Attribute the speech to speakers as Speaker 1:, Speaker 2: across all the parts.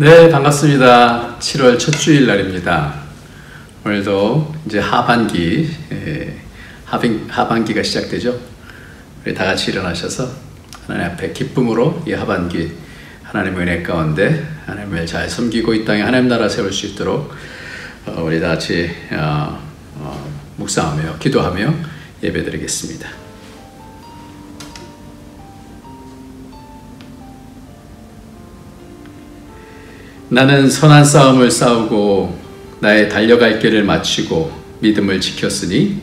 Speaker 1: 네, 반갑습니다. 7월 첫 주일 날입니다. 오늘도 이제 하반기가 시작되죠. 우리 다 같이 일어나셔서 하나님 앞에 기쁨으로 이 하반기 하나님의 은혜 가운데 하나님을 잘 섬기고 이 땅에 하나님 나라 세울 수 있도록 우리 다 같이 묵상하며 기도하며 예배드리겠습니다. 나는 선한 싸움을 싸우고 나의 달려갈 길을 마치고 믿음을 지켰으니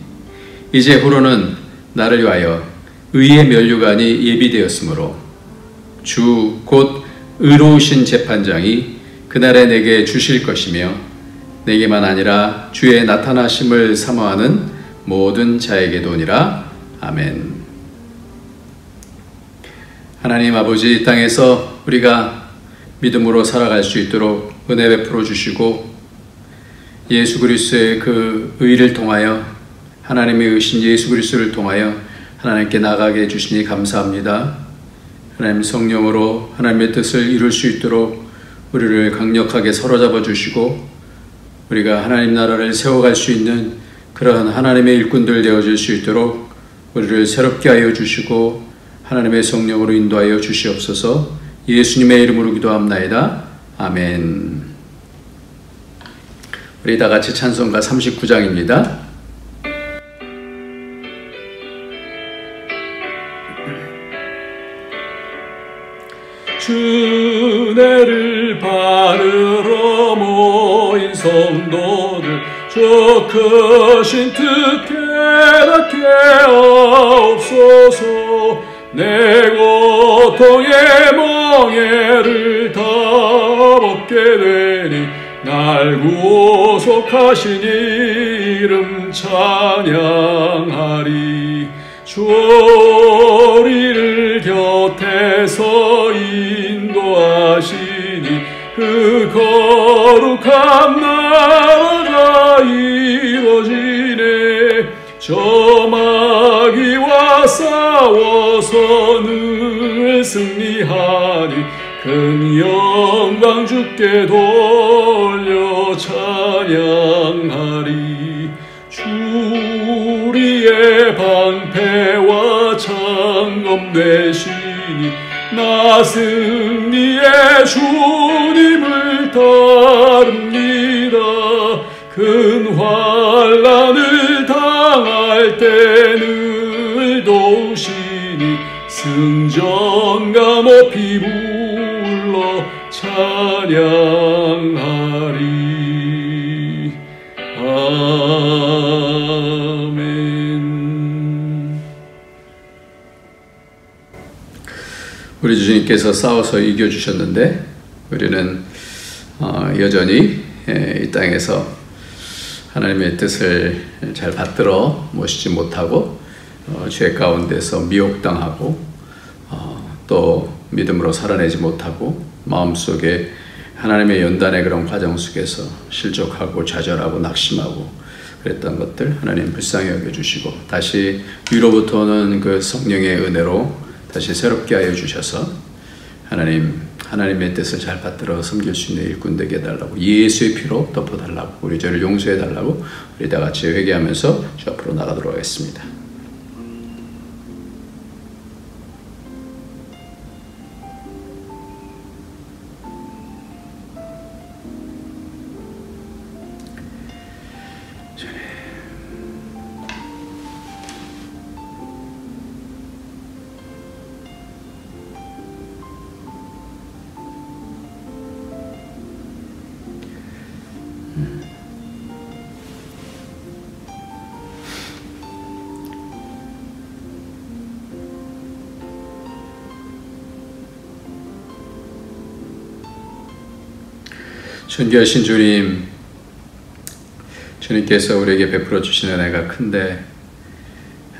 Speaker 1: 이제 후로는 나를 위하여 의의 면류관이 예비되었으므로 주 곧 의로우신 재판장이 그날에 내게 주실 것이며 내게만 아니라 주의 나타나심을 사모하는 모든 자에게도니라. 아멘. 하나님 아버지, 이 땅에서 우리가 믿음으로 살아갈 수 있도록 은혜 베풀어 주시고 예수 그리스도의 그 의를 통하여 하나님의 의신 예수 그리스도를 통하여 하나님께 나가게 해주시니 감사합니다. 하나님 성령으로 하나님의 뜻을 이룰 수 있도록 우리를 강력하게 사로잡아 주시고 우리가 하나님 나라를 세워갈 수 있는 그러한 하나님의 일꾼들 되어질 수 있도록 우리를 새롭게 하여 주시고 하나님의 성령으로 인도하여 주시옵소서. 예수님의 이름으로 기도합나이다. 아멘. 우리 다 같이 찬송가 39장입니다.
Speaker 2: 주내를 바르러 모인 성도들 저 크신 뜻 깨닫게 하옵소서. 내 고통의 멍에를 다 벗게 되니 날 구속하신 이름 찬양하리. 주 우리를 곁에서 인도하시니 그 거룩한 나라가 이루어지네. 저 마귀와 싸워서 늘 승리하니 큰 영광 주께 돌려 찬양하리. 주 우리의 방패와 창검 되시니 나 승리의 주님을 따릅니다. 큰 환난을 당할 때 늘 도우시니 승전가 높이 불러 찬양하리. 아멘.
Speaker 1: 우리 주님께서 싸워서 이겨주셨는데 우리는 여전히 이 땅에서 하나님의 뜻을 잘 받들어 모시지 못하고 죄 가운데서 미혹당하고 또 믿음으로 살아내지 못하고 마음속에 하나님의 연단의 그런 과정 속에서 실족하고 좌절하고 낙심하고 그랬던 것들 하나님 불쌍히 여겨주시고 다시 위로부터 오는 그 성령의 은혜로 다시 새롭게 하여 주셔서 하나님의 뜻을 잘 받들어 섬길 수 있는 일꾼 되게 해달라고 예수의 피로 덮어달라고 우리 죄를 용서해달라고 우리 다 같이 회개하면서 주 앞으로 나가도록 하겠습니다. 존귀하신 주님, 주님께서 우리에게 베풀어 주시는 은혜가 큰데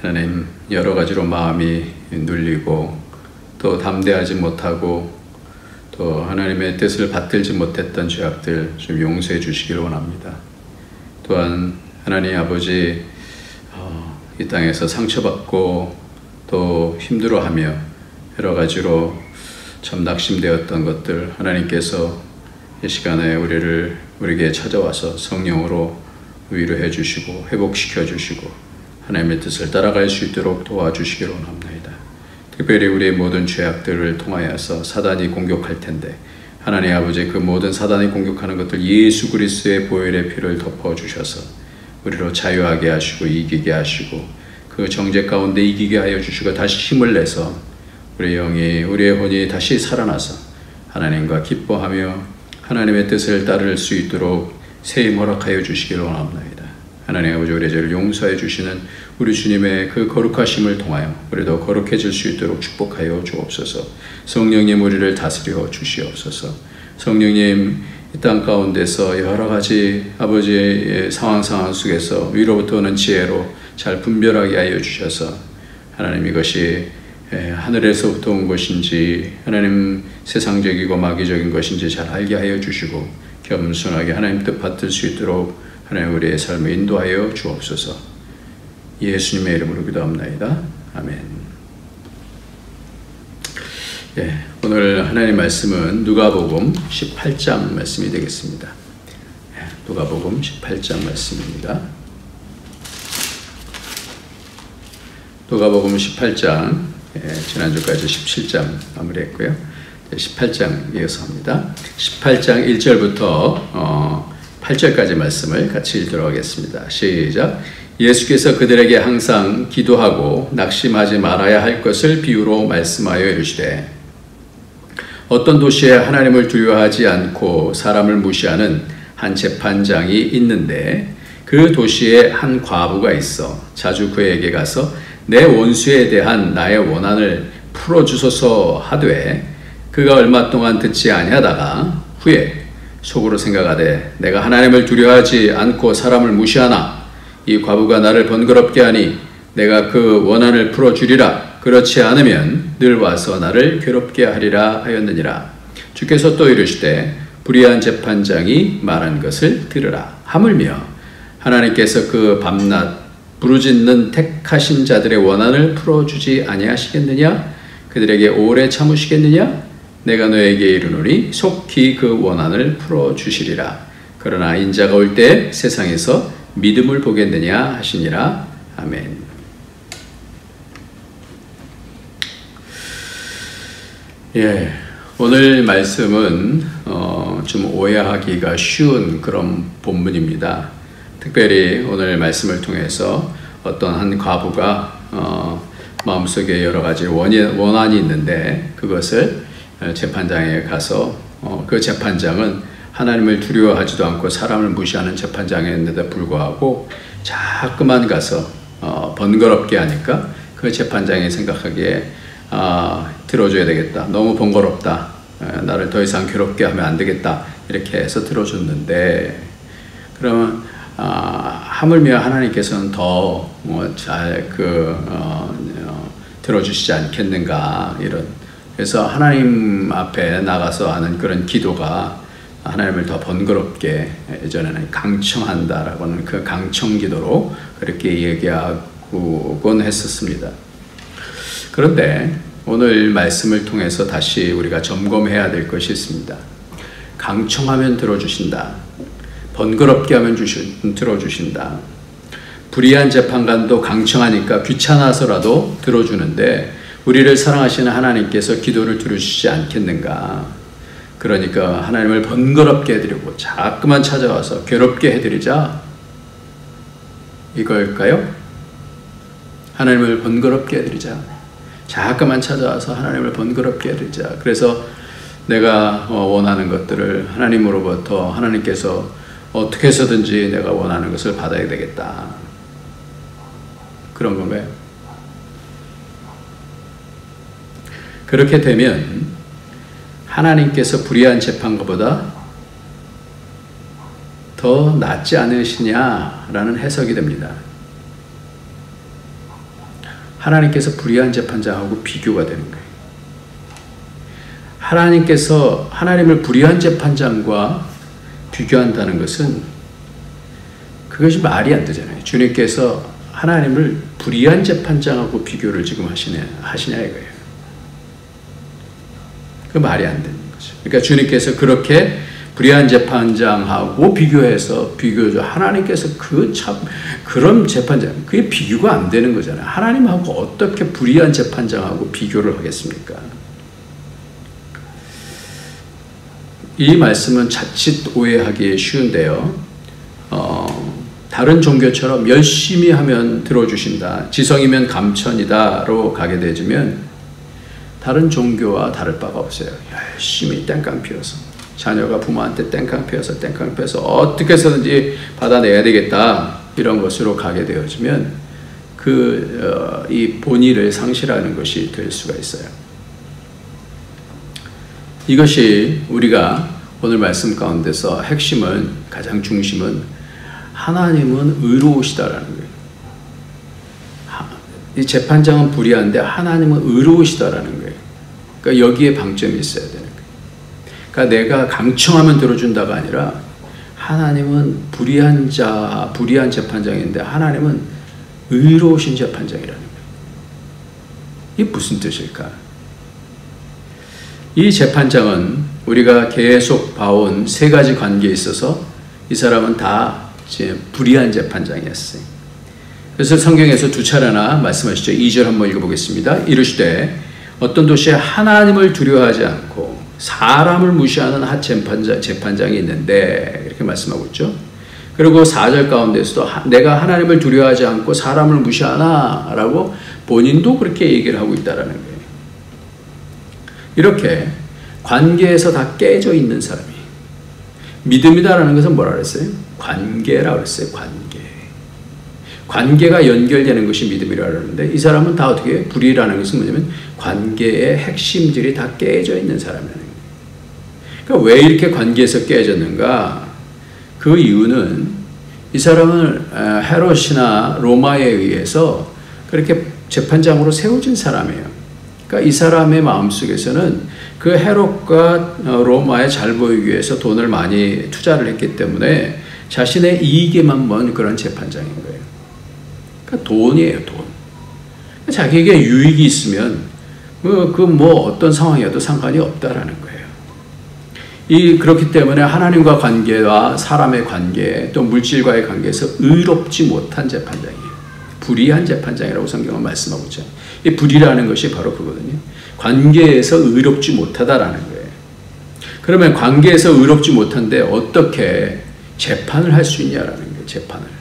Speaker 1: 하나님 여러 가지로 마음이 눌리고 또 담대하지 못하고 또 하나님의 뜻을 받들지 못했던 죄악들 좀 용서해 주시기를 원합니다. 또한 하나님 아버지 이 땅에서 상처받고 또 힘들어하며 여러 가지로 참 낙심되었던 것들 하나님께서 이 시간에 우리에게 찾아와서 성령으로 위로해 주시고 회복시켜 주시고 하나님의 뜻을 따라갈 수 있도록 도와주시기를 원합니다. 특별히 우리의 모든 죄악들을 통하여서 사단이 공격할 텐데 하나님 아버지 그 모든 사단이 공격하는 것들 예수 그리스도의 보혈의 피를 덮어주셔서 우리로 자유하게 하시고 이기게 하시고 그 정죄 가운데 이기게 하여 주시고 다시 힘을 내서 우리의 영이 우리의 혼이 다시 살아나서 하나님과 기뻐하며 하나님의 뜻을 따를 수 있도록 새힘 허락하여 주시기를 원합니다. 하나님 아버지 우리의 죄를 용서해 주시는 우리 주님의 그 거룩하심을 통하여 우리도 거룩해질 수 있도록 축복하여 주옵소서. 성령님 우리를 다스려 주시옵소서. 성령님 이 땅 가운데서 여러 가지 아버지의 상황 속에서 위로부터 오는 지혜로 잘 분별하게 하여 주셔서 하나님 이것이 하늘에서부터 온 것인지 하나님 세상적이고 마귀적인 것인지 잘 알게 하여 주시고 겸손하게 하나님 뜻 받들 수 있도록 하나님 우리의 삶을 인도하여 주옵소서. 예수님의 이름으로 기도합나이다. 아멘. 오늘 하나님 말씀은 누가복음 18장 말씀이 되겠습니다. 누가복음 18장 말씀입니다. 누가복음 18장 지난주까지 17장 마무리했고요. 18장 이어서 합니다. 18장 1절부터 8절까지 말씀을 같이 읽도록 하겠습니다. 시작. 예수께서 그들에게 항상 기도하고 낙심하지 말아야 할 것을 비유로 말씀하여 이르시되 어떤 도시에 하나님을 두려워하지 않고 사람을 무시하는 한 재판장이 있는데 그 도시에 한 과부가 있어 자주 그에게 가서 내 원수에 대한 나의 원한을 풀어주소서 하되 그가 얼마 동안 듣지 아니하다가 후에 속으로 생각하되 내가 하나님을 두려워하지 않고 사람을 무시하나 이 과부가 나를 번거롭게 하니 내가 그 원한을 풀어주리라. 그렇지 않으면 늘 와서 나를 괴롭게 하리라 하였느니라. 주께서 또 이르시되 불의한 재판장이 말한 것을 들으라. 하물며 하나님께서 그 밤낮 부르짖는 택하신 자들의 원한을 풀어주지 아니하시겠느냐? 그들에게 오래 참으시겠느냐? 내가 너에게 이르노니 속히 그 원한을 풀어주시리라. 그러나 인자가 올 때 세상에서 믿음을 보겠느냐 하시니라. 아멘. 오늘 말씀은 좀 오해하기가 쉬운 그런 본문입니다. 특별히 오늘 말씀을 통해서 어떤 한 과부가 마음속에 여러 가지 원한이 있는데 그것을 재판장에 가서 그 재판장은 하나님을 두려워하지도 않고 사람을 무시하는 재판장이었는데 불구하고 자꾸만 가서 번거롭게 하니까 그 재판장이 생각하기에 들어줘야 되겠다. 너무 번거롭다. 나를 더 이상 괴롭게 하면 안 되겠다. 이렇게 해서 들어줬는데 그러면 하물며 하나님께서는 더 잘 들어주시지 않겠는가 이런. 그래서 하나님 앞에 나가서 하는 그런 기도가 하나님을 더 번거롭게 예전에는 강청한다라고는 그 강청 기도로 그렇게 얘기하곤 했었습니다. 그런데 오늘 말씀을 통해서 다시 우리가 점검해야 될 것이 있습니다. 강청하면 들어주신다. 번거롭게 하면 들어주신다. 불의한 재판관도 강청하니까 귀찮아서라도 들어주는데 우리를 사랑하시는 하나님께서 기도를 들어주시지 않겠는가. 그러니까 하나님을 번거롭게 해드리고 자꾸만 찾아와서 괴롭게 해드리자. 이걸까요? 하나님을 번거롭게 해드리자. 자꾸만 찾아와서 하나님을 번거롭게 해드리자. 그래서 내가 원하는 것들을 하나님으로부터 하나님께서 어떻게 해서든지 내가 원하는 것을 받아야 되겠다. 그런 건가요? 그렇게 되면 하나님께서 불의한 재판과보다 더 낫지 않으시냐라는 해석이 됩니다. 하나님께서 불의한 재판장하고 비교가 되는 거예요. 하나님께서 하나님을 불의한 재판장과 비교한다는 것은 그것이 말이 안 되잖아요. 주님께서 하나님을 불의한 재판장하고 비교를 지금 하시냐 이거예요. 그 말이 안 되는 거죠. 그러니까 주님께서 그렇게 불의한 재판장하고 비교해서 하나님께서 그런 재판장, 그게 비교가 안 되는 거잖아요. 하나님하고 어떻게 불의한 재판장하고 비교를 하겠습니까? 이 말씀은 자칫 오해하기 쉬운데요. 다른 종교처럼 열심히 하면 들어주신다, 지성이면 감천이다로 가게 되면 다른 종교와 다를 바가 없어요. 열심히 땡깡 피워서, 자녀가 부모한테 땡깡 피워서 어떻게 해서든지 받아내야 되겠다, 이런 것으로 가게 되어지면 이 본의를 상실하는 것이 될 수가 있어요. 이것이 우리가 오늘 말씀 가운데서 가장 중심은 하나님은 의로우시다라는 거예요. 이 재판장은 불의한데 하나님은 의로우시다라는 거예요. 그러니까 여기에 방점이 있어야 되는 거예요. 그러니까 내가 강청하면 들어준다가 아니라 하나님은 불의한 재판장인데 하나님은 의로우신 재판장이라는 거예요. 이게 무슨 뜻일까? 이 재판장은 우리가 계속 봐온 세 가지 관계에 있어서 이 사람은 다 불의한 재판장이었어요. 그래서 성경에서 두 차례나 말씀하시죠. 2절 한번 읽어보겠습니다. 이르시되 어떤 도시에 하나님을 두려워하지 않고 사람을 무시하는 한 재판장이 있는데, 이렇게 말씀하고 있죠. 그리고 4절 가운데서도 내가 하나님을 두려워하지 않고 사람을 무시하나 라고 본인도 그렇게 얘기를 하고 있다는 거예요. 이렇게 관계에서 다 깨져 있는 사람이, 믿음이다라는 것은 뭐라 그랬어요? 관계라고 그랬어요. 관계가 연결되는 것이 믿음이라고 그러는데, 이 사람은 다 어떻게 해요? 불의라는 것은 뭐냐면 관계의 핵심들이 다 깨져 있는 사람이라는 거예요. 그러니까 왜 이렇게 관계에서 깨졌는가? 그 이유는 이 사람은 헤롯이나 로마에 의해서 그렇게 재판장으로 세워진 사람이에요. 그러니까 이 사람의 마음속에서는 그 헤롯과 로마에 잘 보이기 위해서 돈을 많이 투자를 했기 때문에 자신의 이익에만 먼 그런 재판장인 거예요. 그러니까 돈이에요, 돈. 자기에게 유익이 있으면 어떤 상황이어도 상관이 없다라는 거예요. 그렇기 때문에 하나님과 관계와 사람의 관계, 또 물질과의 관계에서 의롭지 못한 재판장이에요. 불의한 재판장이라고 성경은 말씀하고 있죠. 이 불의라는 것이 바로 그거거든요. 관계에서 의롭지 못하다라는 거예요. 그러면 관계에서 의롭지 못한데 어떻게 재판을 할 수 있냐라는 거예요. 재판을.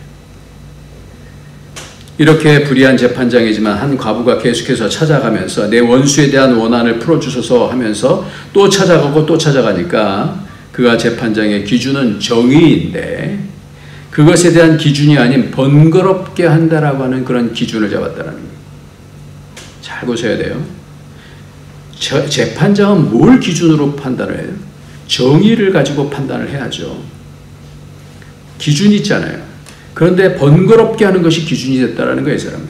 Speaker 1: 이렇게 불의한 재판장이지만 한 과부가 계속해서 찾아가면서 내 원수에 대한 원한을 풀어주소서 하면서 또 찾아가고 또 찾아가니까 그가 재판장의 기준은 정의인데, 그것에 대한 기준이 아닌 번거롭게 한다라고 하는 그런 기준을 잡았다는 거예요. 잘 보셔야 돼요. 재판장은 뭘 기준으로 판단을 해요? 정의를 가지고 판단을 해야죠. 기준이 있잖아요. 그런데 번거롭게 하는 것이 기준이 됐다라는 거예요, 이 사람은.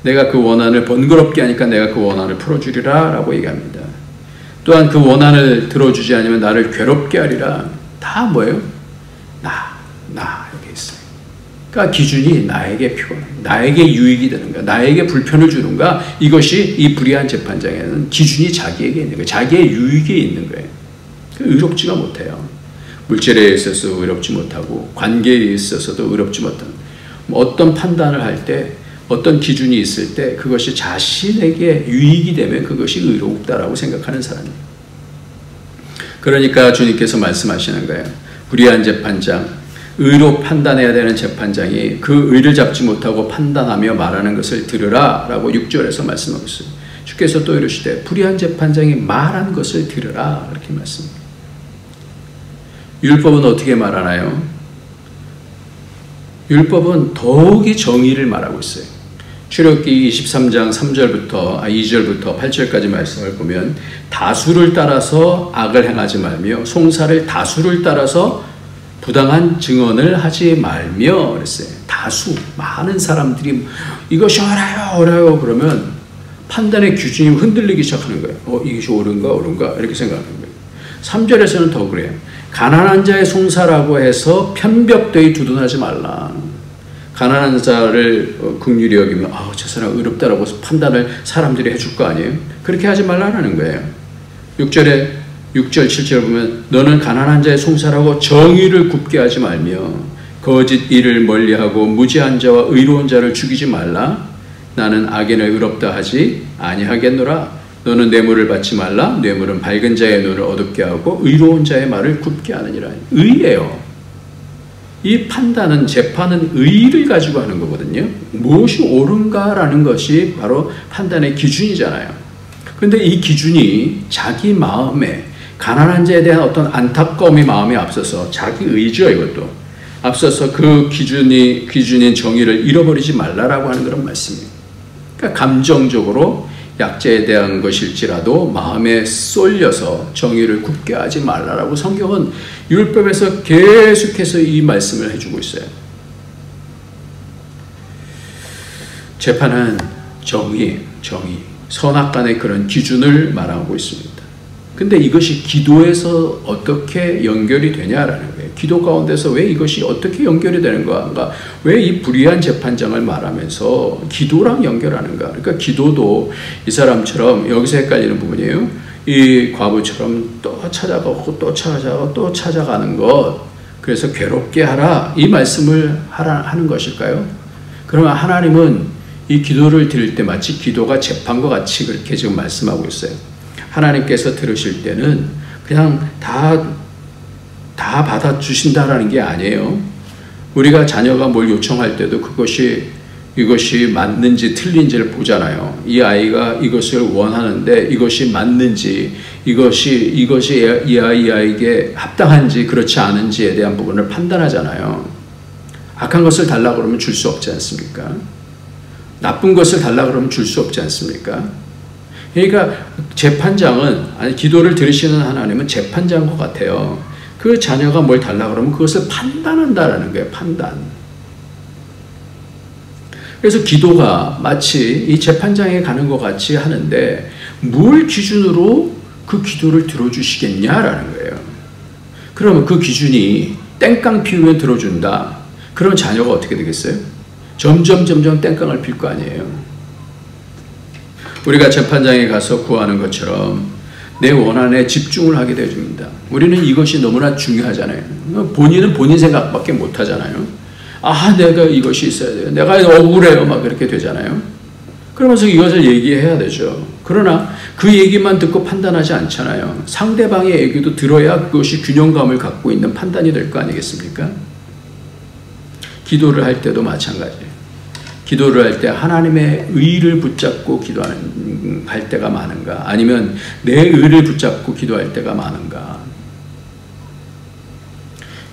Speaker 1: 내가 그 원한을 번거롭게 하니까 내가 그 원한을 풀어주리라 라고 얘기합니다. 또한 그 원한을 들어주지 않으면 나를 괴롭게 하리라. 다 뭐예요? 여기 있어요. 그러니까 기준이 나에게 피곤해, 나에게 유익이 되는가, 나에게 불편을 주는가, 이것이 이 불의한 재판장에는 기준이 자기에게 있는 거예요. 자기의 유익에 있는 거예요. 의롭지가 못해요. 물질에 있어서 의롭지 못하고 관계에 있어서도 의롭지 못한, 어떤 판단을 할 때, 어떤 기준이 있을 때 그것이 자신에게 유익이 되면 그것이 의롭다라고 생각하는 사람이에요. 그러니까 주님께서 말씀하시는 거예요. 불의한 재판장, 의로 판단해야 되는 재판장이 그 의를 잡지 못하고 판단하며 말하는 것을 들으라 라고 6절에서 말씀하고 있어요. 주께서 또 이르시되 불의한 재판장이 말한 것을 들으라, 이렇게 말씀합니다. 율법은 어떻게 말하나요? 율법은 더욱이 정의를 말하고 있어요. 출애굽기 23장 2절부터 8절까지 말씀을 보면 다수를 따라서 악을 행하지 말며 송사를 다수를 따라서 부당한 증언을 하지 말며 그랬어요. 다수, 많은 사람들이 이것이 옳아요 그러면 판단의 기준이 흔들리기 시작하는 거예요. 이것이 옳은가 이렇게 생각하는 거예요. 3절에서는 더 그래요. 가난한 자의 송사라고 해서 편벽되이 두둔하지 말라. 가난한 자를 긍휼히 여기면 저 사람 의롭다라고 판단을 사람들이 해줄 거 아니에요? 그렇게 하지 말라는 거예요. 6절에 6절 7절 보면 너는 가난한 자의 송사라고 정의를 굽게 하지 말며 거짓 일을 멀리하고 무지한 자와 의로운 자를 죽이지 말라. 나는 악인을 의롭다 하지 아니하겠노라. 너는 뇌물을 받지 말라. 뇌물은 밝은 자의 눈을 어둡게 하고 의로운 자의 말을 굽게 하느니라. 의예요. 이 판단은, 재판은 의를 가지고 하는 거거든요. 무엇이 옳은가라는 것이 바로 판단의 기준이잖아요. 그런데 이 기준이 자기 마음에, 가난한 자에 대한 어떤 안타까움이 마음에 앞서서, 자기 의지요, 이것도 앞서서 그 기준인 정의를 잃어버리지 말라라고 하는 그런 말씀이에요. 그러니까 감정적으로 약자에 대한 것일지라도 마음에 쏠려서 정의를 굽게 하지 말라라고 성경은 율법에서 계속해서 이 말씀을 해주고 있어요. 재판은 정의, 선악간의 그런 기준을 말하고 있습니다. 근데 이것이 기도에서 어떻게 연결이 되냐라는 거예요. 기도 가운데서 왜 이것이 어떻게 연결이 되는가? 왜 이 불의한 재판장을 말하면서 기도랑 연결하는가? 그러니까 기도도 이 사람처럼 여기서 헷갈리는 부분이에요. 이 과부처럼 또 찾아가고 또 찾아가고 또 찾아가는 것, 그래서 괴롭게 하라, 이 말씀을 하는 것일까요? 그러면 하나님은 이 기도를 드릴 때 마치 기도가 재판과 같이 그렇게 지금 말씀하고 있어요. 하나님께서 들으실 때는 그냥 다 받아주신다라는 게 아니에요. 우리가 자녀가 뭘 요청할 때도 이것이 맞는지 틀린지를 보잖아요. 이 아이가 이것을 원하는데 이것이 맞는지, 이것이 이 아이에게 합당한지 그렇지 않은지에 대한 부분을 판단하잖아요. 악한 것을 달라고 그러면 줄 수 없지 않습니까? 나쁜 것을 달라고 그러면 줄 수 없지 않습니까? 그러니까 재판장은, 아니 기도를 들으시는 하나님은 재판장과 같아요. 그 자녀가 뭘 달라고 그러면 그것을 판단한다라는 거예요. 판단. 그래서 기도가 마치 이 재판장에 가는 것 같이 하는데 뭘 기준으로 그 기도를 들어주시겠냐라는 거예요. 그러면 그 기준이 땡깡 피우면 들어준다. 그런 자녀가 어떻게 되겠어요? 점점 땡깡을 필 거 아니에요. 우리가 재판장에 가서 구하는 것처럼 내 원한에 집중을 하게 되어줍니다. 우리는 이것이 너무나 중요하잖아요. 본인은 본인 생각밖에 못 하잖아요. 아, 내가 이것이 있어야 돼요. 내가 억울해요. 막 그렇게 되잖아요. 그러면서 이것을 얘기해야 되죠. 그러나 그 얘기만 듣고 판단하지 않잖아요. 상대방의 얘기도 들어야 그것이 균형감을 갖고 있는 판단이 될 거 아니겠습니까? 기도를 할 때도 마찬가지예요. 기도를 할 때 하나님의 의를 붙잡고 할 때가 많은가? 아니면 내 의를 붙잡고 기도할 때가 많은가?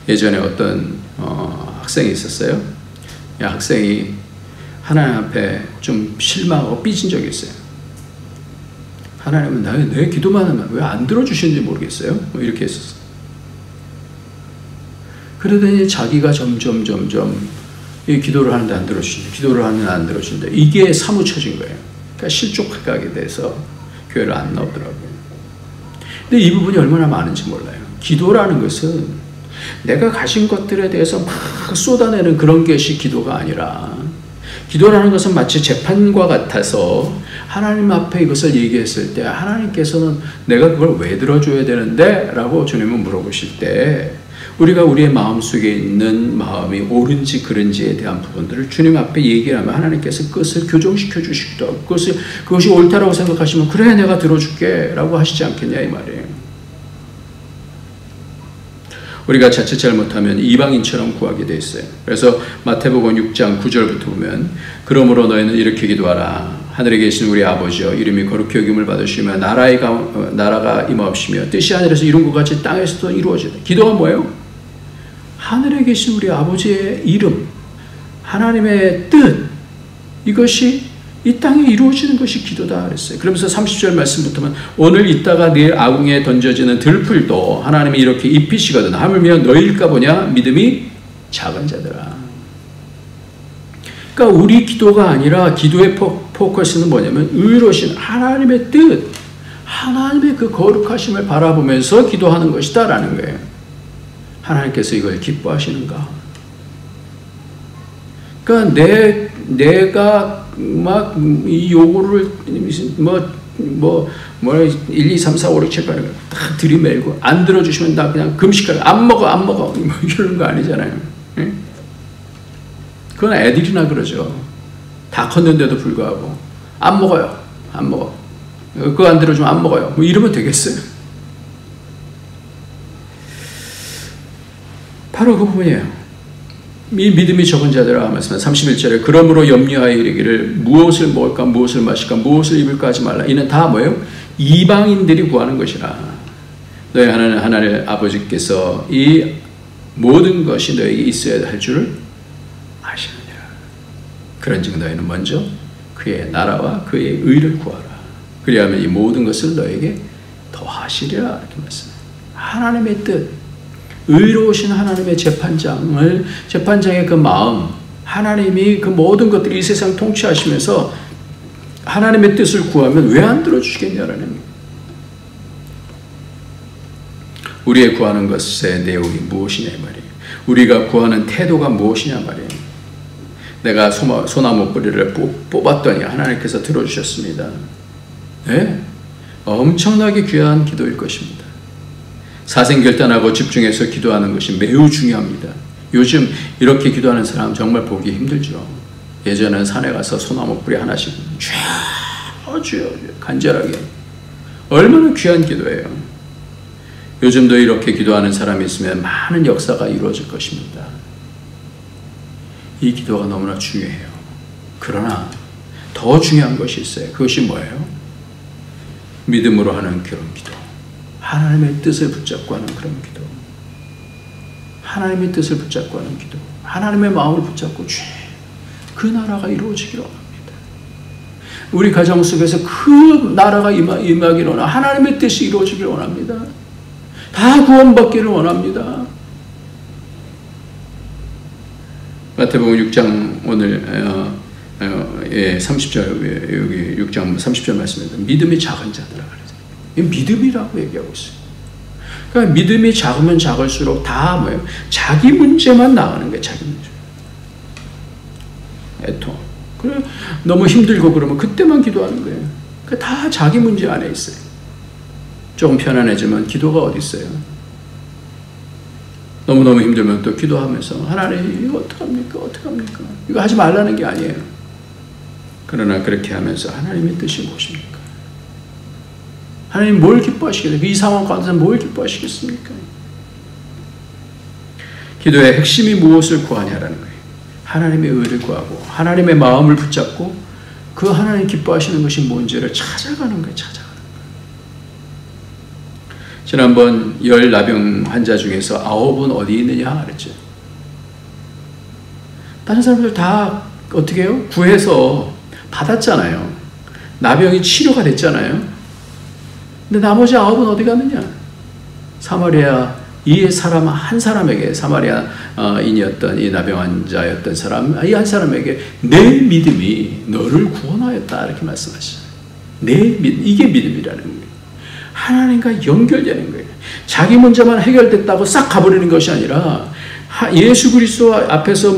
Speaker 1: 예전에 어떤 학생이 있었어요. 이 학생이 하나님 앞에 좀 실망하고 삐진 적이 있어요. 하나님은 내 기도만 하면 왜 안 들어주시는지 모르겠어요. 뭐 이렇게 했었어요. 그러더니 자기가 점점 이 기도를 하는데 안 들어주신다. 기도를 하는데 안 들어주신다. 이게 사무쳐진 거예요. 그러니까 실족하게 돼서 교회를 안 나오더라고요. 근데 이 부분이 얼마나 많은지 몰라요. 기도라는 것은 내가 가진 것들에 대해서 막 쏟아내는 그런 것이 기도가 아니라, 기도라는 것은 마치 재판과 같아서 하나님 앞에 이것을 얘기했을 때 하나님께서는 내가 그걸 왜 들어줘야 되는데? 라고 주님은 물어보실 때 우리가 우리의 마음속에 있는 마음이 옳은지 그른지에 대한 부분들을 주님 앞에 얘기를 하면 하나님께서 그것을 교정시켜 주시기도 하고 그것이 옳다라고 생각하시면 그래 내가 들어줄게 라고 하시지 않겠냐 이 말이에요. 우리가 자칫 잘못하면 이방인처럼 구하게 돼 있어요. 그래서 마태복음 6장 9절부터 보면 그러므로 너희는 이렇게 기도하라. 하늘에 계신 우리 아버지여 이름이 거룩히 여김을 받으시며 나라가 임하옵시며 뜻이 하늘에서 이룬 것 같이 땅에서도 이루어지다. 기도가 뭐예요? 하늘에 계신 우리 아버지의 이름, 하나님의 뜻, 이것이 이 땅에 이루어지는 것이 기도다 그랬어요. 그러면서 30절 말씀부터는 오늘 있다가 내일 아궁이에 던져지는 들풀도 하나님이 이렇게 입히시거든. 하물며 너희일까 보냐 믿음이 작은 자들아. 그러니까 우리 기도가 아니라 기도의 포커스는 뭐냐면 의로우신 하나님의 뜻, 하나님의 그 거룩하심을 바라보면서 기도하는 것이다 라는 거예요. 하나님께서 이걸 기뻐하시는가? 그러니까 내가 막 이 요구를 뭐 1, 2, 3, 4, 5, 6, 7, 8 다 들이밀고 안 들어주시면 나 그냥 금식하고 안 먹어 뭐 이러는 거 아니잖아요. 예? 그건 애들이나 그러죠. 다 컸는데도 불구하고 안 먹어요. 안 먹어. 그거 안 들어주면 안 먹어요. 뭐 이러면 되겠어요? 바로 그 부분이에요. 이 믿음이 적은 자들아 말씀은 31절에 그러므로 염려하여 이르기를 무엇을 먹을까 무엇을 마실까 무엇을 입을까 하지 말라. 이는 다 뭐예요? 이방인들이 구하는 것이라. 너희 하나님 아버지께서 이 모든 것이 너에게 있어야 할 줄을 아시느니라. 그런즉 너희는 먼저 그의 나라와 그의 의를 구하라. 그리하면 이 모든 것을 너에게 더하시리라. 이렇게 말씀해요. 하나님의 뜻, 의로우신 하나님의 재판장의 그 마음, 하나님이 그 모든 것들이 이 세상 통치하시면서 하나님의 뜻을 구하면 왜 안 들어주시겠냐라는, 우리의 구하는 것의 내용이 무엇이냐 이 말이에요. 우리가 구하는 태도가 무엇이냐 말이에요. 내가 소나무 뿌리를 뽑았더니 하나님께서 들어주셨습니다. 네? 엄청나게 귀한 기도일 것입니다. 사생결단하고 집중해서 기도하는 것이 매우 중요합니다. 요즘 이렇게 기도하는 사람 정말 보기 힘들죠. 예전에는 산에 가서 소나무 뿌리 하나씩 주여 간절하게, 얼마나 귀한 기도예요. 요즘도 이렇게 기도하는 사람이 있으면 많은 역사가 이루어질 것입니다. 이 기도가 너무나 중요해요. 그러나 더 중요한 것이 있어요. 그것이 뭐예요? 믿음으로 하는 그런 기도, 하나님의 뜻을 붙잡고 하는 그런 기도, 하나님의 뜻을 붙잡고 하는 기도, 하나님의 마음을 붙잡고 그 나라가 이루어지기를 원합니다. 우리 가정 속에서 그 나라가 임하기를 원합니다. 하나님의 뜻이 이루어지기를 원합니다. 다 구원받기를 원합니다. 마태복음 6장 오늘 30절 여기 6장 30절 말씀입니다. 믿음이 작은 자들아. 믿음이라고 얘기하고 있어요. 그러니까 믿음이 작으면 작을수록 다 뭐예요? 자기 문제만 나가는 거예요. 자기 문제. 애통. 그래 너무 힘들고 그러면 그때만 기도하는 거예요. 그러니까 다 자기 문제 안에 있어요. 조금 편안해지면 기도가 어디 있어요? 너무너무 힘들면 또 기도하면서 하나님 이거 어떡합니까? 어떡합니까? 이거 하지 말라는 게 아니에요. 그러나 그렇게 하면서 하나님의 뜻이 무엇입니까? 하나님 뭘 기뻐하시겠어요? 이 상황 가운데서 뭘 기뻐하시겠습니까? 기도의 핵심이 무엇을 구하냐라는 거예요. 하나님의 의를 구하고 하나님의 마음을 붙잡고 그 하나님 기뻐하시는 것이 뭔지를 찾아가는 거예요. 찾아가는 거예요. 지난번 열 나병 환자 중에서 9은 어디 있느냐 그랬죠. 다른 사람들 다 어떻게 해요? 구해서 받았잖아요. 나병이 치료가 됐잖아요. 근데 나머지 9은 어디 갔느냐? 사마리아 이 사람 한 사람에게, 사마리아인이었던 이 나병 환자였던 사람, 이 한 사람에게 내 믿음이 너를 구원하였다 이렇게 말씀하셨어요. 내 믿음, 이게 믿음이라는 거예요. 하나님과 연결되는 거예요. 자기 문제만 해결됐다고 싹 가버리는 것이 아니라 예수 그리스도 앞에서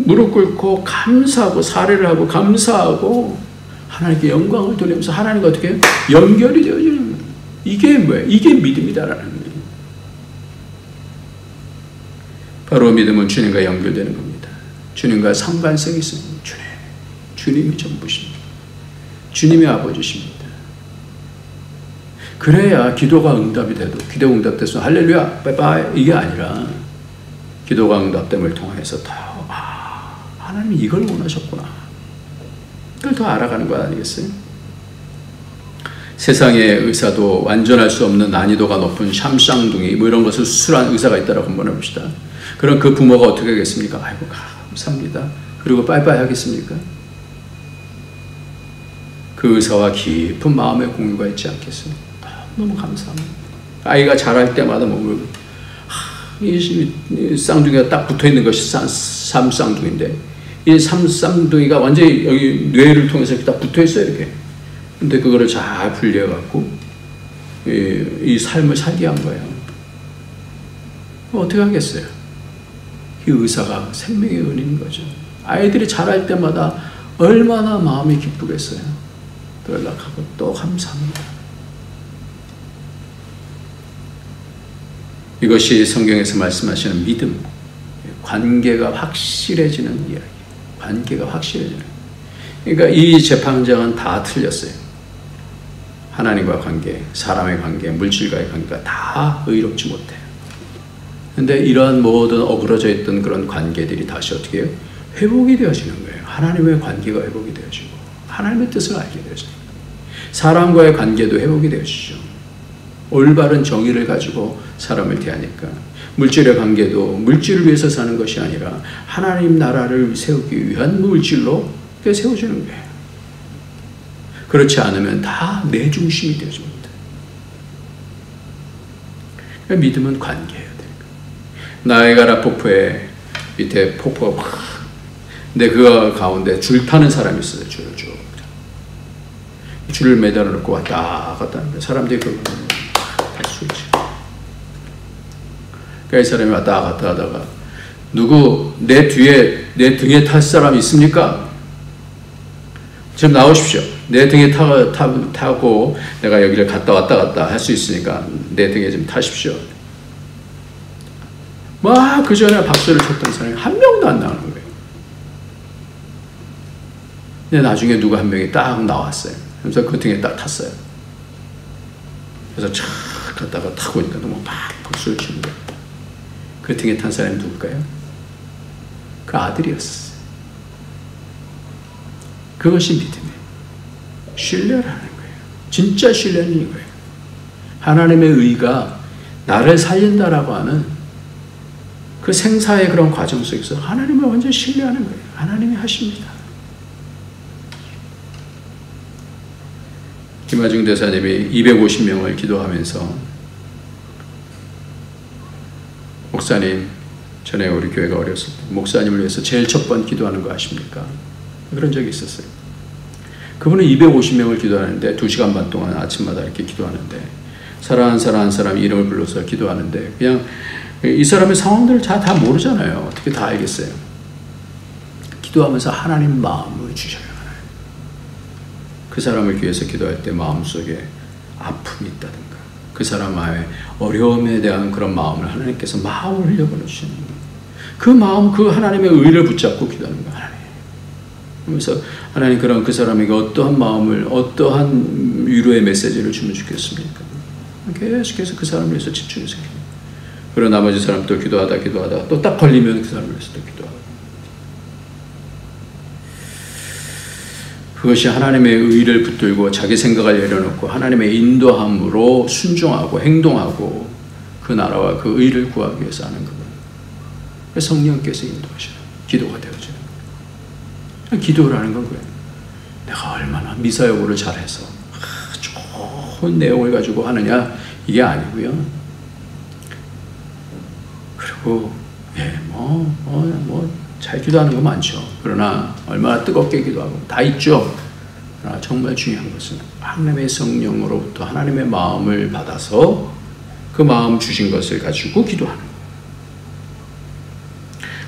Speaker 1: 무릎 꿇고 감사하고 사례를 하고 감사하고 하나님께 영광을 돌리면서 하나님과 어떻게 연결이 되어지는 거예요. 이게 뭐예요? 이게 믿음이다라는 거예요. 바로 믿음은 주님과 연결되는 겁니다. 주님과 상관성이 있습니다. 주님이 전부십니다. 주님이 아버지십니다. 그래야 기도가 응답이 돼도, 기도 응답돼서 할렐루야 빠이빠이 이게 아니라 기도가 응답됨을 통해서 더 하나님이 이걸 원하셨구나, 이걸 더 알아가는 거 아니겠어요? 세상의 의사도 완전할 수 없는 난이도가 높은 샴쌍둥이 뭐 이런 것을 수술한 의사가 있다라고 한번 해봅시다. 그럼 그 부모가 어떻게 하겠습니까? 아이고 감사합니다. 그리고 빠이빠이 하겠습니까? 그 의사와 깊은 마음의 공유가 있지 않겠어요? 너무 감사합니다. 아이가 자랄 때마다 이 쌍둥이가 딱 붙어있는 것이 삼쌍둥이인데 이 삼쌍둥이가 완전히 여기 뇌를 통해서 이렇게 딱 붙어있어요. 이렇게. 근데 그거를 잘 분리해갖고 이 삶을 살게 한 거예요. 어떻게 하겠어요? 이 의사가 생명의 은인 거죠. 아이들이 자랄 때마다 얼마나 마음이 기쁘겠어요. 또 연락하고 또 감사합니다. 이것이 성경에서 말씀하시는 믿음, 관계가 확실해지는 이야기. 관계가 확실해지는. 그러니까 이 재판장은 다 틀렸어요. 하나님과 관계, 사람의 관계, 물질과의 관계가 다 의롭지 못해요. 근데 이러한 모든 어그러져 있던 그런 관계들이 다시 어떻게 해요? 회복이 되어지는 거예요. 하나님의 관계가 회복이 되어지고 하나님의 뜻을 알게 되어지고 사람과의 관계도 회복이 되어지죠. 올바른 정의를 가지고 사람을 대하니까 물질의 관계도 물질을 위해서 사는 것이 아니라 하나님 나라를 세우기 위한 물질로 세워지는 거예요. 그렇지 않으면 다 내 중심이 되어집니다. 믿음은 관계예요. 나이아가라 폭포에 밑에 폭포가 막 근데 그 가운데 줄 타는 사람이 있어요. 줄을 매달아 놓고 왔다 갔다 하는데 사람들이 그걸 탈 수 있지. 그러니까 이 사람이 왔다 갔다 하다가 누구 내 등에 탈 사람이 있습니까? 지금 나오십시오. 내 등에 타고 내가 여기를 갔다 왔다 할 수 있으니까 내 등에 좀 타십시오. 막 그 전에 박수를 쳤던 사람이 한 명도 안 나오는 거예요. 근데 나중에 누가 한 명이 딱 나왔어요. 그래서 그 등에 딱 탔어요. 그래서 촥 갔다가 타고 오니까 너무 막 박수를 치는 거예요. 그 등에 탄 사람이 누굴까요? 그 아들이었어요. 그것이 믿음이에요. 신뢰라는 거예요. 진짜 신뢰는 이거예요. 하나님의 의가 나를 살린다라고 하는 그 생사의 그런 과정 속에서 하나님을 완전 신뢰하는 거예요. 하나님이 하십니다. 김하중 대사님이 250명을 기도하면서 목사님, 전에 우리 교회가 어렸을 때 목사님을 위해서 제일 첫 번 기도하는 거 아십니까? 그런 적이 있었어요. 그분은 250명을 기도하는데 2시간 반 동안 아침마다 이렇게 기도하는데 사랑하는 사람 이름을 불러서 기도하는데 그냥 이 사람의 상황들을 다 모르잖아요. 어떻게 다 알겠어요. 기도하면서 하나님 마음을 주셔요. 그 사람을 위해서 기도할 때 마음속에 아픔이 있다든가 그 사람의 어려움에 대한 그런 마음을 하나님께서 마음을 흘려보내주시는 거예요. 그 마음, 그 하나님의 의를 붙잡고 기도하는 거예요. 하나님. 그래서 하나님 그 사람에게 어떠한 마음을 어떠한 위로의 메시지를 주면 좋겠습니까? 계속해서 그 사람을 위해서 집중해서 기도해요. 그리고 나머지 사람도 기도하다 또 딱 걸리면 그 사람을 위해서 또 기도하고 그것이 하나님의 의를 붙들고 자기 생각을 내려놓고 하나님의 인도함으로 순종하고 행동하고 그 나라와 그 의를 구하기 위해서 하는 거예요. 성령께서 인도하시는 기도가 되어지는 거예요. 기도라는 건 그래요. 내가 얼마나 미사여구를 잘해서 좋은 내용을 가지고 하느냐 이게 아니고요. 그리고 잘 기도하는 거 많죠. 그러나 얼마나 뜨겁게 기도하고 다 있죠. 그러나 정말 중요한 것은 하나님의 성령으로부터 하나님의 마음을 받아서 그 마음 주신 것을 가지고 기도하는 거예요.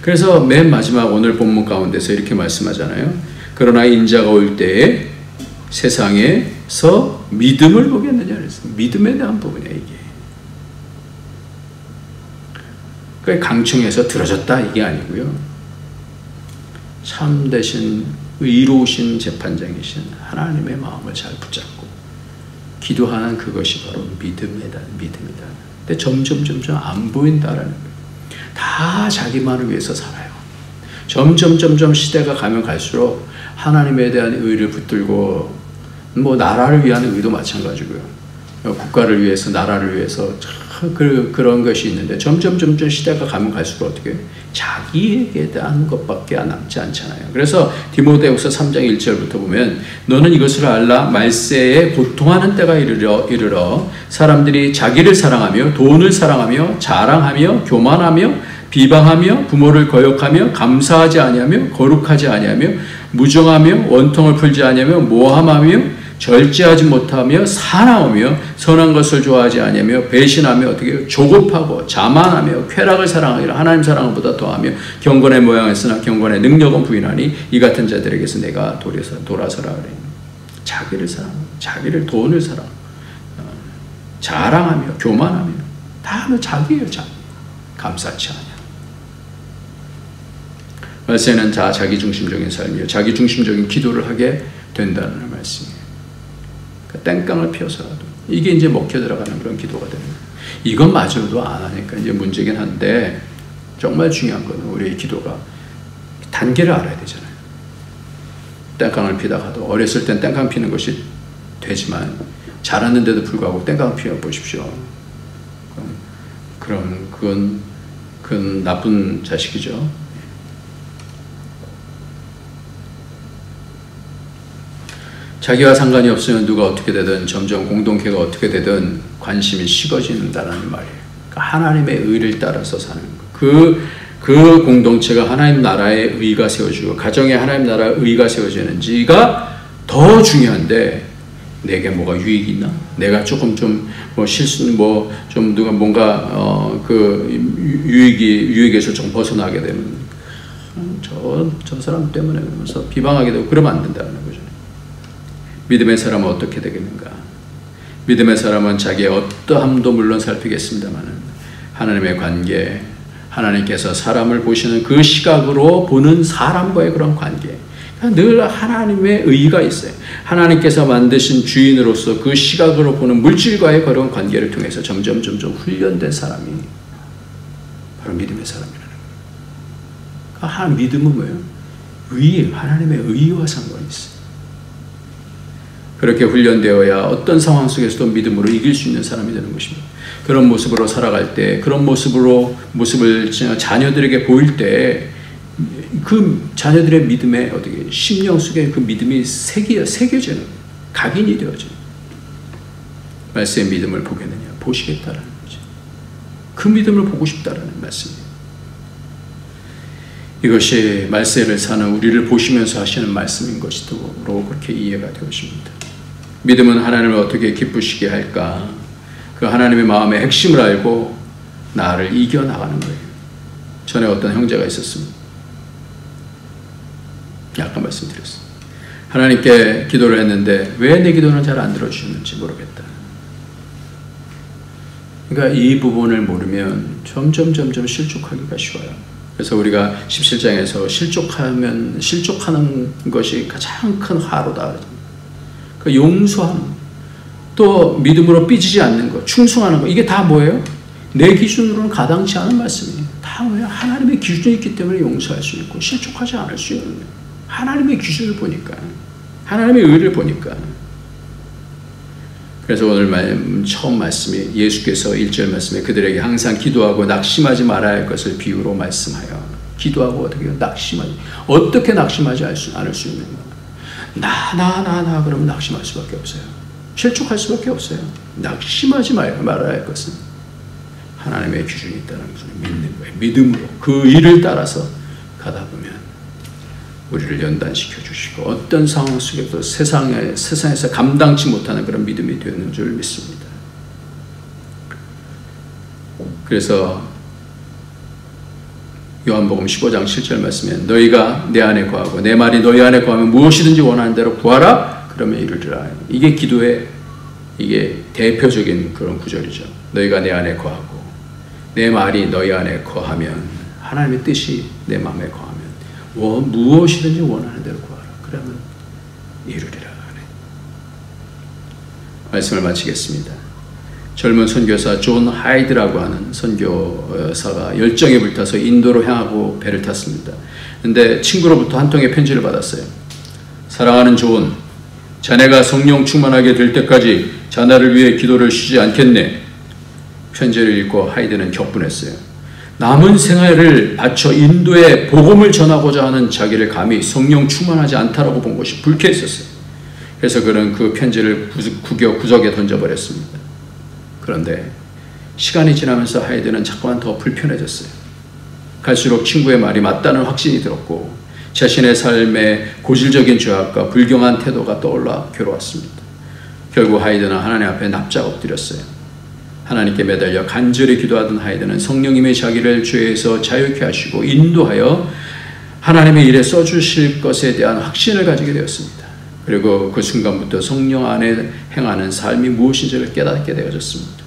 Speaker 1: 그래서 맨 마지막 오늘 본문 가운데서 이렇게 말씀하잖아요. 그러나 인자가 올 때에 세상에서 믿음을 보겠느냐 그랬어요. 믿음에 대한 부분이에요. 이게 강청에서 들어졌다 이게 아니고요. 참되신 의로우신 재판장이신 하나님의 마음을 잘 붙잡고 기도하는 그것이 바로 믿음이다. 근데 점점 안 보인다라는 거예요. 다 자기만을 위해서 살아요. 점점 시대가 가면 갈수록 하나님에 대한 의를 붙들고 나라를 위한 의도 마찬가지고요. 국가를 위해서 나라를 위해서 그런 것이 있는데 점점 시대가 가면 갈수록 어떻게 해요? 자기에게 대한 것밖에 남지 않잖아요. 그래서 디모데후서 3장 1절부터 보면 너는 이것을 알라 말세에 고통하는 때가 이르러 사람들이 자기를 사랑하며 돈을 사랑하며 자랑하며 교만하며 비방하며 부모를 거역하며 감사하지 아니하며 거룩하지 아니하며 무정하며 원통을 풀지 아니하며 모함하며 절제하지 못하며 사나우며 선한 것을 좋아하지 아니하며 배신하며 어떻게 조급하고 자만하며 쾌락을 사랑하기를 하나님 사랑보다 더하며 경건의 모양을 쓰나 경건의 능력은 부인하니 이 같은 자들에게서 내가 돌아서라 그래요. 자기를 사랑하고 자기를 돈을 사랑하고 자랑하며 교만하며 다 하면 자기예요. 자기. 감사치 않냐. 말세는 다 자기중심적인 삶이에요. 자기중심적인 기도를 하게 된다는 말씀이에요. 그러니까 땡깡을 피워서라도 이게 이제 먹혀 들어가는 그런 기도가 되는 거예요. 이것마저도 안 하니까 이제 문제긴 한데 정말 중요한 거는 우리의 기도가 단계를 알아야 되잖아요. 땡깡을 피다가도 어렸을 땐 땡깡 피는 것이 되지만 자랐는데도 불구하고 땡깡 피워보십시오. 그럼 그건 나쁜 자식이죠. 자기와 상관이 없으면 누가 어떻게 되든 점점 공동체가 어떻게 되든 관심이 식어진다는 말이에요. 그러니까 하나님의 의를 따라서 사는 거. 그 공동체가 하나님 나라의 의가 세워지고 가정에 하나님 나라의 의가 세워지는지가 더 중요한데 내게 뭐가 유익이 있나? 내가 조금 좀 뭐 실수 좀 누가 뭔가 그 유익에서 좀 벗어나게 되면 저 사람 때문에 그러면서 비방하게 되고 그러면 안 된다는 거죠. 믿음의 사람은 어떻게 되겠는가? 믿음의 사람은 자기의 어떠함도 물론 살피겠습니다만 하나님의 관계, 하나님께서 사람을 보시는 그 시각으로 보는 사람과의 그런 관계, 늘 하나님의 의의가 있어요. 하나님께서 만드신 주인으로서 그 시각으로 보는 물질과의 그런 관계를 통해서 점점 훈련된 사람이 바로 믿음의 사람이라는 거예요. 믿음은 뭐예요? 의의, 하나님의 의의와 상관이 있어요. 그렇게 훈련되어야 어떤 상황 속에서도 믿음으로 이길 수 있는 사람이 되는 것입니다. 그런 모습으로 살아갈 때, 그런 모습을 자녀들에게 보일 때, 그 자녀들의 믿음에 어떻게 심령 속에 그 믿음이 새겨지는, 각인이 되어져요. 말씀의 믿음을 보겠느냐? 보시겠다라는 거죠. 그 믿음을 보고 싶다라는 말씀이에요. 이것이 말세를 사는 우리를 보시면서 하시는 말씀인 것으로 그렇게 이해가 되어집니다. 믿음은 하나님을 어떻게 기쁘시게 할까? 그 하나님의 마음의 핵심을 알고 나를 이겨나가는 거예요. 전에 어떤 형제가 있었습니다. 아까 말씀드렸어요. 하나님께 기도를 했는데 왜 내 기도는 잘 안 들어주셨는지 모르겠다. 그러니까 이 부분을 모르면 점점 실족하기가 쉬워요. 그래서 우리가 17장에서 실족하는 것이 가장 큰 화로다. 그 용서하는 것, 또 믿음으로 삐지지 않는 것, 충성하는 것, 이게 다 뭐예요? 내 기준으로는 가당치 않은 말씀이에요. 다 뭐예요? 하나님의 기준이 있기 때문에 용서할 수 있고 실족하지 않을 수 있는 거예요. 하나님의 기준을 보니까, 하나님의 의를 보니까. 그래서 오늘 처음 말씀이 예수께서 1절 말씀에 그들에게 항상 기도하고 낙심하지 말아야 할 것을 비유로 말씀하여, 기도하고 어떻게 낙심하지 않을 수 있는가? 나 그러면 낙심할 수밖에 없어요. 실족할 수밖에 없어요. 낙심하지 말아야 할 것은 하나님의 기준이 있다는 것을 믿는 거예요. 믿음으로 그 일을 따라서 가다 보면 우리를 연단시켜 주시고 어떤 상황 속에도 세상에서 감당치 못하는 그런 믿음이 되는 줄 믿습니다. 그래서 요한복음 15장 7절 말씀에 너희가 내 안에 거하고 내 말이 너희 안에 거하면 무엇이든지 원하는 대로 구하라 그러면 이루리라. 이게 기도의 이게 대표적인 그런 구절이죠. 너희가 내 안에 거하고 내 말이 너희 안에 거하면 하나님의 뜻이 내 마음에 거하면 무엇이든지 원하는 대로 구하라. 그러면 이루리라. 말씀을 마치겠습니다. 젊은 선교사 존 하이드라고 하는 선교사가 열정에 불타서 인도로 향하고 배를 탔습니다. 근데 친구로부터 한 통의 편지를 받았어요. 사랑하는 존, 자네가 성령 충만하게 될 때까지 자네를 위해 기도를 쉬지 않겠네. 편지를 읽고 하이드는 격분했어요. 남은 생애를 바쳐 인도에 복음을 전하고자 하는 자기를 감히 성령 충만하지 않다라고 본 것이 불쾌했었어요. 그래서 그는 그 편지를 구석에 던져버렸습니다. 그런데 시간이 지나면서 하이드는 자꾸만 더 불편해졌어요. 갈수록 친구의 말이 맞다는 확신이 들었고 자신의 삶의 고질적인 죄악과 불경한 태도가 떠올라 괴로웠습니다. 결국 하이드는 하나님 앞에 납작 엎드렸어요. 하나님께 매달려 간절히 기도하던 하이드는 성령님의 자기를 죄에서 자유케 하시고 인도하여 하나님의 일에 써주실 것에 대한 확신을 가지게 되었습니다. 그리고 그 순간부터 성령 안에 행하는 삶이 무엇인지를 깨닫게 되어졌습니다.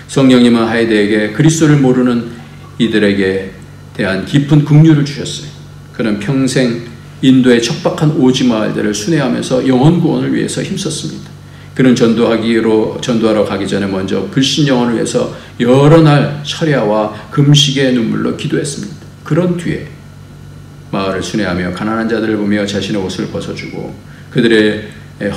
Speaker 1: 성령님은 하이드에게 그리스도를 모르는 이들에게 대한 깊은 긍휼을 주셨어요. 그는 평생 인도의 척박한 오지 마을들을 순회하면서 영혼 구원을 위해서 힘썼습니다. 그는 전도하러 가기 전에 먼저 불신 영혼을 위해서 여러 날 철야와 금식의 눈물로 기도했습니다. 그런 뒤에 마을을 순회하며 가난한 자들을 보며 자신의 옷을 벗어주고 그들의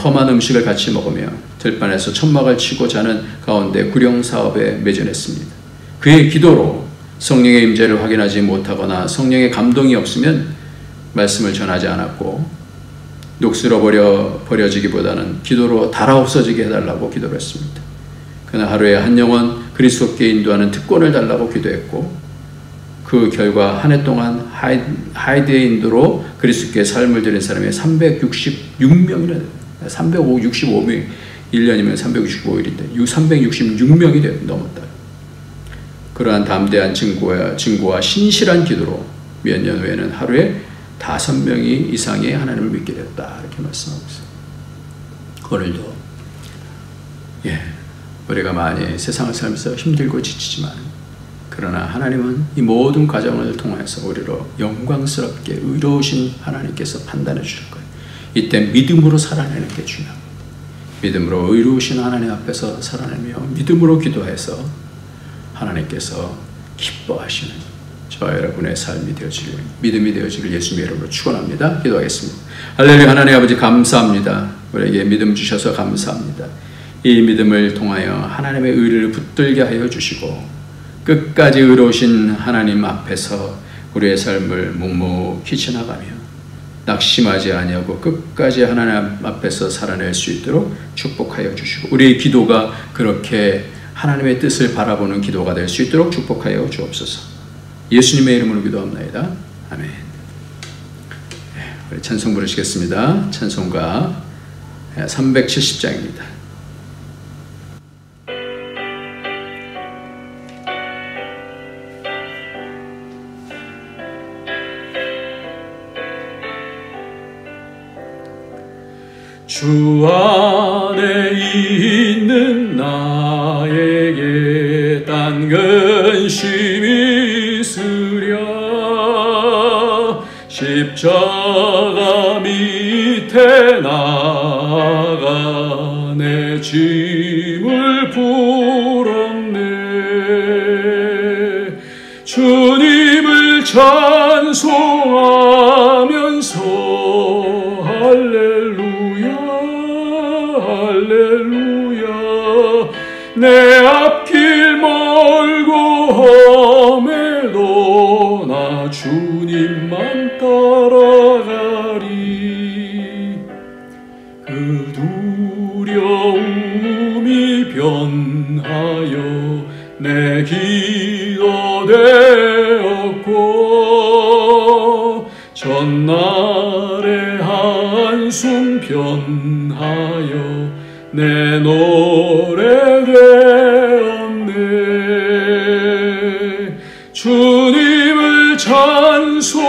Speaker 1: 험한 음식을 같이 먹으며 들판에서 천막을 치고 자는 가운데 구령 사업에 매진했습니다. 그의 기도로 성령의 임재를 확인하지 못하거나 성령의 감동이 없으면 말씀을 전하지 않았고, 녹슬어 버려지기보다는 기도로 달아 없어지게 해달라고 기도를 했습니다. 그는 하루에 한 영혼 그리스도께 인도하는 특권을 달라고 기도했고, 그 결과 한 해 동안 하이드의 인도로 그리스도께 삶을 드린 사람이 366명이나 365명, 1년이면 365일인데 366명이 넘었다. 그러한 담대한 증거와 신실한 기도로 몇 년 후에는 하루에 5명이 이상의 하나님을 믿게 됐다. 이렇게 말씀하고 있어요. 오늘도 우리가 많이 세상을 살면서 힘들고 지치지만, 그러나 하나님은 이 모든 과정을 통해서 우리로 영광스럽게 의로우신 하나님께서 판단해 주실 거예요. 이때 믿음으로 살아내는 게 중요합니다. 믿음으로 의로우신 하나님 앞에서 살아내며 믿음으로 기도해서 하나님께서 기뻐하시는 저와 여러분의 삶이 되어지길, 믿음이 되어지길 예수님의 이름으로 축원합니다. 기도하겠습니다. 할렐루야. 하나님 아버지 감사합니다. 우리에게 믿음 주셔서 감사합니다. 이 믿음을 통하여 하나님의 의를 붙들게 하여 주시고 끝까지 의로우신 하나님 앞에서 우리의 삶을 묵묵히 지나가며 낙심하지 아니하고 끝까지 하나님 앞에서 살아낼 수 있도록 축복하여 주시고, 우리의 기도가 그렇게 하나님의 뜻을 바라보는 기도가 될 수 있도록 축복하여 주옵소서. 예수님의 이름으로 기도합니다. 아멘. 우리 찬송 부르시겠습니다. 찬송가 370장입니다.
Speaker 2: 주 안에 있는 나에게 딴 근심이 있으랴. 십자가 밑에 나가 내 짐을 풀었네. 주님을 찬송하면서 할렐루야. 내 앞길 멀고 험해도 나 주님만 따라가리. 그 두려움이 변하여 내 기도 되었고, 전날의 한숨 변하여 내 노래 되었네. 주님을 찬송하면서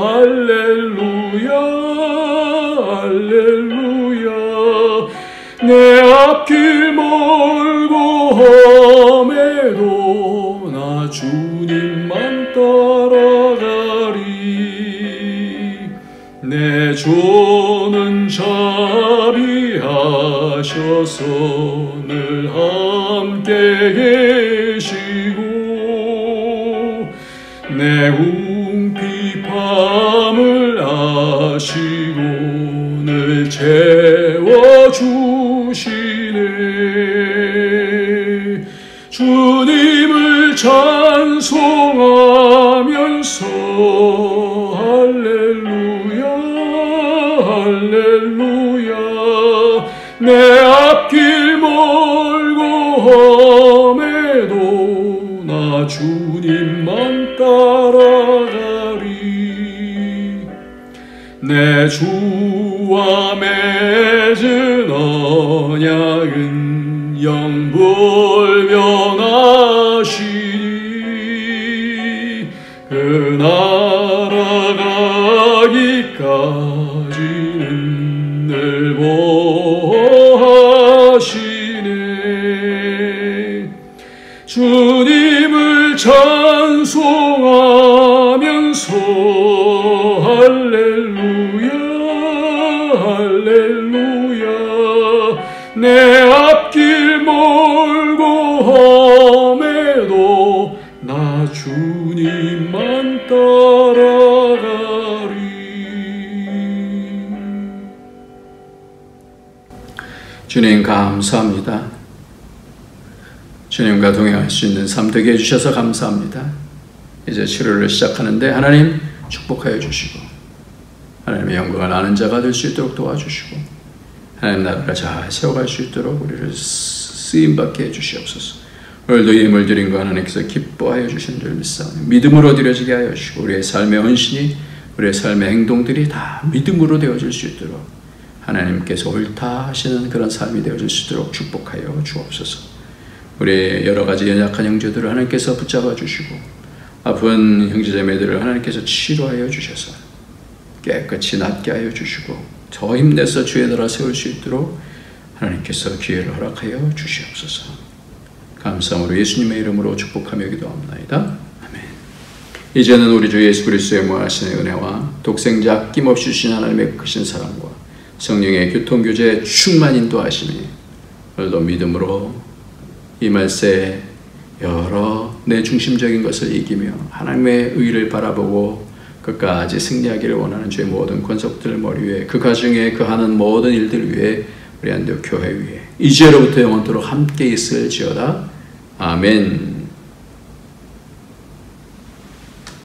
Speaker 2: 할렐루야 할렐루야. 내 앞길 멀고 험해도 나 주님만 따라가리. 내 조는 자비하셔서 늘 함께 계시고, 내 궁핍함을 아시고 늘 채워주시네. 주님을 찬송하면서 할렐루야 할렐루야. 내 앞길 멀고 험해도 나 주님만 따라가리. 내 주와 맺은 언약은 영불변하시니. 그 나라가기까지 찬송하면서 할렐루야 할렐루야 내 앞길 멀고 험해도 나 주님만 따라가리.
Speaker 1: 주님 감사합니다. 주님과 동행할 수 있는 삶 되게 해주셔서 감사합니다. 이제 치료를 시작하는데 하나님 축복하여 주시고 하나님의 영광을 아는 자가 될 수 있도록 도와주시고 하나님 나라를 잘 세워갈 수 있도록 우리를 쓰임받게 해주시옵소서. 오늘도 예물 드린 거 하나님께서 기뻐하여 주신 줄 믿사오니 믿음으로 드려지게 하여 주시고 우리의 삶의 헌신이 우리의 삶의 행동들이 다 믿음으로 되어질 수 있도록 하나님께서 옳다 하시는 그런 삶이 되어질 수 있도록 축복하여 주옵소서. 우리의 여러 가지 연약한 형제들을 하나님께서 붙잡아 주시고 아픈 형제자매들을 하나님께서 치료하여 주셔서 깨끗이 낫게 하여 주시고 더 힘내서 주의 나라 세울 수 있도록 하나님께서 기회를 허락하여 주시옵소서. 감사함으로 예수님의 이름으로 축복하며 기도합나이다. 아멘. 이제는 우리 주 예수 그리스도의 무한하신 은혜와 독생자 아낌없이 주신 하나님의 크신 사랑과 성령의 교통교제 충만 인도하심이 오늘도 믿음으로 이 말세 여러 내 중심적인 것을 이기며 하나님의 의를 바라보고 끝까지 승리하기를 원하는 주의 모든 권속들 머리 위에 그 가정에 그 하는 모든 일들 위에 우리 안디옥 교회 위에 이제로부터 영원토록 함께 있을지어다. 아멘.